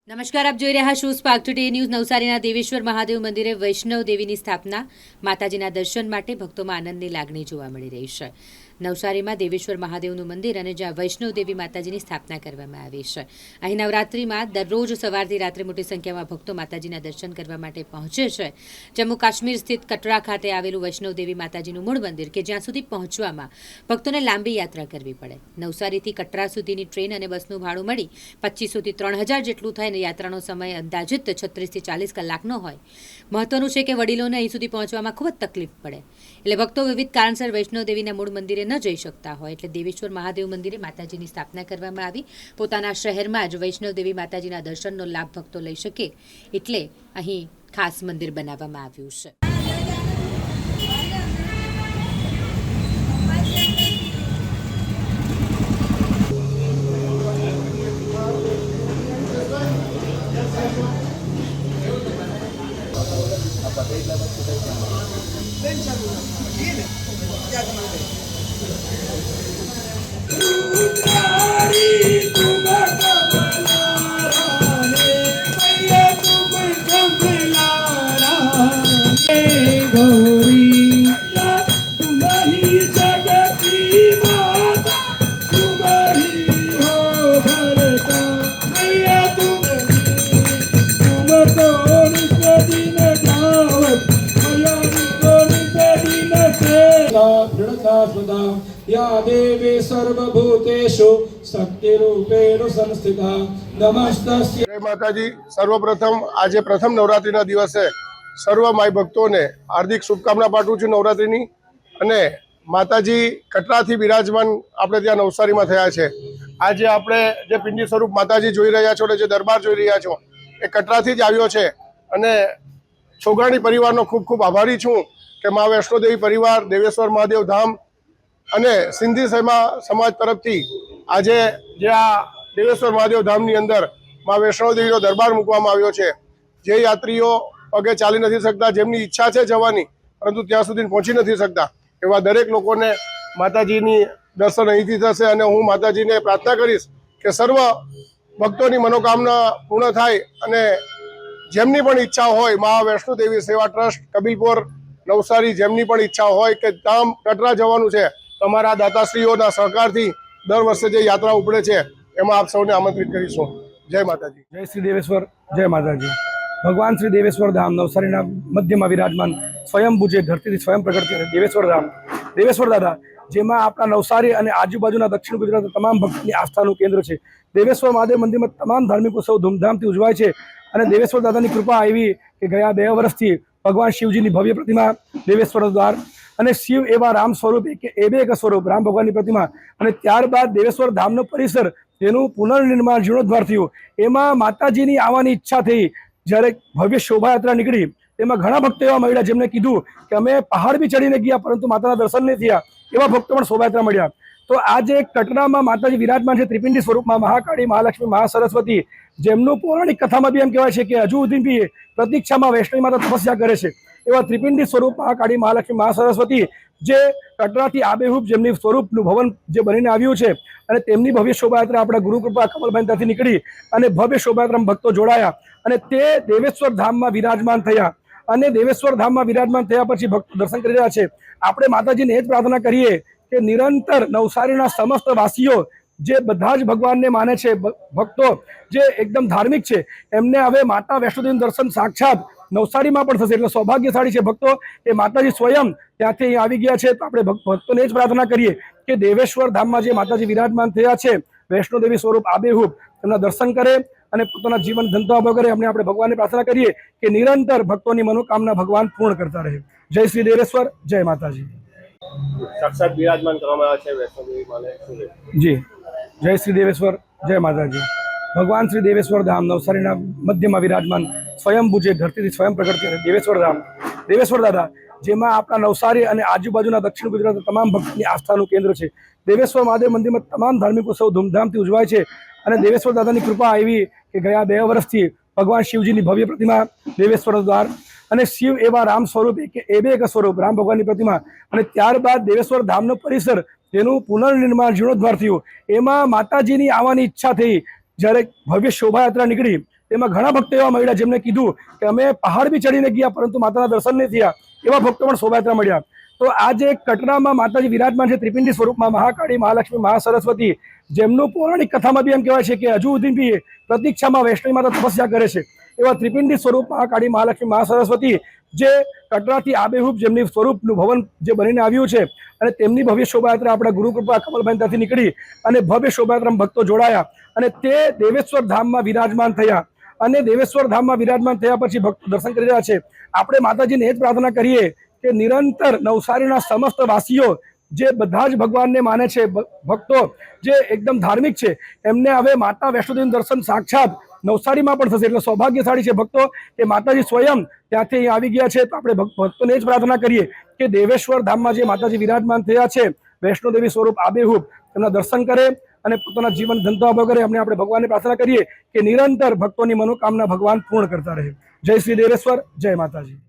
નમસ્કાર, આપ જોઈ રહ્યા છો સ્પાર્ક ટુડે ન્યૂઝ। નવસારીના દેવેશ્વર મહાદેવ મંદિરે વૈષ્ણવ દેવીની સ્થાપના, માતાજીના દર્શન માટે ભક્તોમાં આનંદની લાગણી જોવા મળી રહી છે। નવસારીમાં દેવેશ્વર મહાદેવનું મંદિર અને જ્યાં વૈષ્ણવ દેવી માતાજીની સ્થાપના કરવામાં આવી છે। અહીં નવરાત્રિમાં દરરોજ સવારથી રાત્રે મોટી સંખ્યામાં ભક્તો માતાજીના દર્શન કરવા માટે પહોંચે છે। જમ્મુ કાશ્મીર સ્થિત કટરા ખાતે આવેલું વૈષ્ણવ દેવી માતાજીનું મૂળ મંદિર કે જ્યાં સુધી પહોંચવામાં ભક્તોને લાંબી યાત્રા કરવી પડે। નવસારીથી કટરા સુધીની ટ્રેન અને બસનું ભાડું મળી 2500 થી 3000 જેટલું થાય। યાત્રાનો સમય અંદાજિત 36 થી 40 કલાકનો હોય। મહત્વનું છે કે વડીલોને અહીં સુધી પહોંચવામાં ખૂબ જ તકલીફ પડે, એટલે ભક્તો વિવિધ કારણસર વૈષ્ણવ દેવીના મૂળ મંદિરે ન જઈ શકતા હોય, એટલે દેવેશ્વર મહાદેવ મંદિરે માતાજીની સ્થાપના કરવામાં આવી। પોતાના શહેરમાં જ વૈષ્ણવ દેવી માતાજીના દર્શનનો લાભ ભક્તો લઈ શકે, એટલે અહીં ખાસ મંદિર બનાવવામાં આવ્યું છે। या देवी सर्वभूतेषु शक्तिरूपेण संस्थिता नमस्तस्यै। जय माताजी। सर्वप्रथम आज प्रथम नवरात्रिना दिवसे सर्व माई भक्तों ने हार्दिक शुभकामना पाठवुं छुं नवरात्रिनी। अने माताजी कटराथी विराजमान आपणे त्यां नवसारीमां थया छे। आज आपणे जे पिंडी स्वरूप माताजी जोई रह्या छो, जे दरबार जोई रह्या छो, ए कटराथी ज आव्यो छे। अने छोगाणी परिवारनो खूब खूब आभारी छुं के मां वैष्णोदेवी परिवार, देवेश्वर महादेव धाम અને સિંધી સમાજ તરફથી આજે જે આ દેવેશ્વર મહાદેવ ધામની અંદર મા વૈષ્ણોદેવીનો દરબાર મૂકવામાં આવ્યો છે। જે યાત્રીઓ પગે ચાલી નથી શકતા, જેમની ઈચ્છા છે જવાની પરંતુ ત્યાં સુધી પહોંચી નથી શકતા, એવા દરેક લોકોને માતાજીની દર્શન અહીંથી થશે। અને હું માતાજીને પ્રાર્થના કરીશ કે સર્વ ભક્તોની મનોકામના પૂર્ણ થાય અને જેમની પણ ઈચ્છા હોય, મા વૈષ્ણોદેવી સેવા ટ્રસ્ટ કબીલપુર નવસારી જેમની પણ ઈચ્છા હોય કે ધામ કટરા જવાનું છે, તમારા દાતાશ્રીઓના સહકારથી દર વર્ષે જે યાત્રા ઉપડે છે એમાં આપ સૌને આમંત્રિત કરીશું। જય માતાજી। जय श्री देवेश्वर, जय माताजी। भगवान श्री देवेश्वर धाम नवसारीना मध्यમાં विराजमान स्वयंभू जे धरतीથી स्वयं प्रकट થયેલા દેવેશ્વર ધામ, દેવેશ્વર દાદા, જેમાં આપણા નવસારી અને આજુબાજુના દક્ષિણ ગુજરાતના તમામ ભક્તોની આસ્થાનું કેન્દ્ર છે। દેવેશ્વર મહાદેવ મંદિરમાં તમામ ધાર્મિક ઉત્સવ ધૂમધામથી ઉજવાય છે। અને દેવેશ્વર દાદાની કૃપા આવી કે ગયા 2 વર્ષથી ભગવાન શિવજીની ભવ્ય પ્રતિમા દેવેશ્વર દ્વાર અને શિવ એવા રામ સ્વરૂપ એક સ્વરૂપ રામ ભગવાનની પ્રતિમા, અને ત્યારબાદ દેવેશ્વર ધામનો પરિસર તેનું પુનર્નિર્માણ જીર્ણોદ્ધાર થયું। એમાં માતાજીની આવવાની ઈચ્છા થઈ। જ્યારે ભવ્ય શોભાયાત્રા નીકળી તેમાં ઘણા ભક્તો એવા મળ્યા જેમણે કીધું કે અમે પહાડ બી ચડીને ગયા પરંતુ માતાના દર્શન નહીં થયા। એવા ભક્તો પણ શોભાયાત્રા મળ્યા। તો આજે કટરામાં માતાજી વિરાજમાન છે ત્રિપિંડી સ્વરૂપમાં, મહાકાળી, મહાલક્ષ્મી, મહાસરસ્વતી, જેમનું પૌરાણિક કથામાં બી એમ કહેવાય છે કે હજુ સુધી બી પ્રતીક્ષામાં વૈષ્ણવી માતા તપસ્યા કરે છે। એવા ત્રિપિંડી સ્વરૂપ મહાકાળી, મહાલક્ષ્મી, મહાસરસ્વતી જે કટરાથી આબેહૂબ જેમની સ્વરૂપનું ભવન જે બનીને આવ્યું છે, અને તેમની ભવ્ય શોભાયાત્રા આપણા ગુરુકૃપા કમલભાઈ ત્યાંથી નીકળી અને ભવ્ય શોભાયાત્રામાં ભક્તો જોડાયા અને તે દેવેશ્વર ધામમાં વિરાજમાન થયા। અને દેવેશ્વર ધામમાં વિરાજમાન થયા પછી ભક્તો દર્શન કરી રહ્યા છે। આપણે માતાજીને એ જ પ્રાર્થના કરીએ કે નિરંતર નવસારીના સમસ્ત વાસીઓ જે બધા જ ભગવાનને માને છે, ભક્તો જે એકદમ ધાર્મિક છે, એમને હવે માતા વૈષ્ણોદેવીનું દર્શન સાક્ષાત નવસારીમાં પણ થશે। એટલે સૌભાગ્યશાળી છે ભક્તો કે માતાજી સ્વયં ત્યાંથી અહીં આવી ગયા છે। તો આપણે ભક્તોને જ પ્રાર્થના કરીએ કે દેવેશ્વર ધામમાં જે માતાજી વિરાજમાન થયા છે વૈષ્ણોદેવી સ્વરૂપ આબેહૂબ, તેમના દર્શન કરે અને પોતાના જીવન ધનતા કરે। આપણે ભગવાનને પ્રાર્થના કરીએ કે નિરંતર ભક્તોની મનોકામના ભગવાન પૂર્ણ કરતા રહે। જય શ્રી દેવેશ્વર, જય માતાજી। સાક્ષાત વિરાજમાન કરવામાં આવે છે વૈષ્ણોદેવી માને જી, જય શ્રી દેવેશ્વર, જય માતાજી। ભગવાન શ્રી દેવેશ્વર ધામ નવસારીના મધ્યમાં વિરાજમાન સ્વયંભૂ જે ધરતીથી સ્વયં પ્રકટ થયેલા દેવેશ્વર ધામ, દેવેશ્વર દાદા, જેમાં આપણા નવસારી અને આજુબાજુના દક્ષિણ ગુજરાતના તમામ ભક્તોની આસ્થાનું કેન્દ્ર છે। દેવેશ્વર મહાદેવ મંદિરમાં તમામ ધાર્મિક ઉત્સવ ધૂમધામથી ઉજવાય છે। અને દેવેશ્વર દાદાની કૃપા આવી કે ગયા 2 વર્ષથી ભગવાન શિવજીની ભવ્ય પ્રતિમા દેવેશ્વર દ્વાર અને શિવ એવા રામ સ્વરૂપ એક સ્વરૂપ રામ ભગવાનની પ્રતિમા, અને ત્યારબાદ દેવેશ્વર ધામનો પરિસર તેનું પુનર્નિર્માણ જીર્ણોદ્ધાર થયું। એમાં માતાજીની આવવાની ઈચ્છા થઈ। જ્યારે ભવ્ય શોભાયાત્રા નીકળી તેમાં ઘણા ભક્તો એવા મળ્યા જેમને કીધું કે અમે પહાડ બી ચડીને ગયા પરંતુ માતાના દર્શન નહીં થયા, એવા ભક્તો પણ શોભાયાત્રા મળ્યા. તો આજે કટરામાં માતાજી વિરાજમાન છે ત્રિપિંડી સ્વરૂપમાં, મહાકાળી, મહાલક્ષ્મી, મહાસરસ્વતી, જેમનું પૌરાણિક કથામાં બી એમ કહેવાય છે કે હજુ સુધી બી પ્રતીક્ષામાં વૈષ્ણવી માતા તપસ્યા કરે છે. એવા ત્રિપિંડી સ્વરૂપ મહાકાળી, મહાલક્ષ્મી, મહાસરસ્વતી જે કટરાથી આબેહૂબ જેમની સ્વરૂપનું ભવન જે બનીને આવ્યું છે અને તેમની ભવ્ય શોભાયાત્રા આપણા ગુરુકૃપા કમલભાઈ ત્યાંથી નીકળી અને ભવ્ય શોભાયાત્રામાં ભક્તો જોડાયા અને તે દેવેશ્વર ધામમાં વિરાજમાન થયા. અને દેવેશ્વર ધામમાં વિરાજમાન થયા પછી ભક્તો દર્શન કરી રહ્યા છે. આપણે માતાજીને એ જ પ્રાર્થના કરીએ કે નિરંતર નવસારીના સમસ્ત વાસીઓ જે બધા જ ભગવાનને માને છે, ભક્તો જે એકદમ ધાર્મિક છે, એમને હવે માતા વૈષ્ણોદેવીનું દર્શન સાક્ષાત નવસારીમાં પણ થશે. એટલે સૌભાગ્યશાળી છે ભક્તો કે માતાજી સ્વયં ત્યાંથી અહીં આવી ગયા છે. તો આપણે ભક્તોને જ પ્રાર્થના કરીએ કે દેવેશ્વર ધામમાં જે માતાજી વિરાજમાન થયા છે વૈષ્ણોદેવી સ્વરૂપ આબેહૂબ, એમના દર્શન કરે અને પોતાના જીવન ધંધો કરે. આપણે ભગવાનને પ્રાર્થના કરીએ કે નિરંતર ભક્તોની મનોકામના ભગવાન પૂર્ણ કરતા રહે. જય શ્રી દેવેશ્વર, જય માતાજી.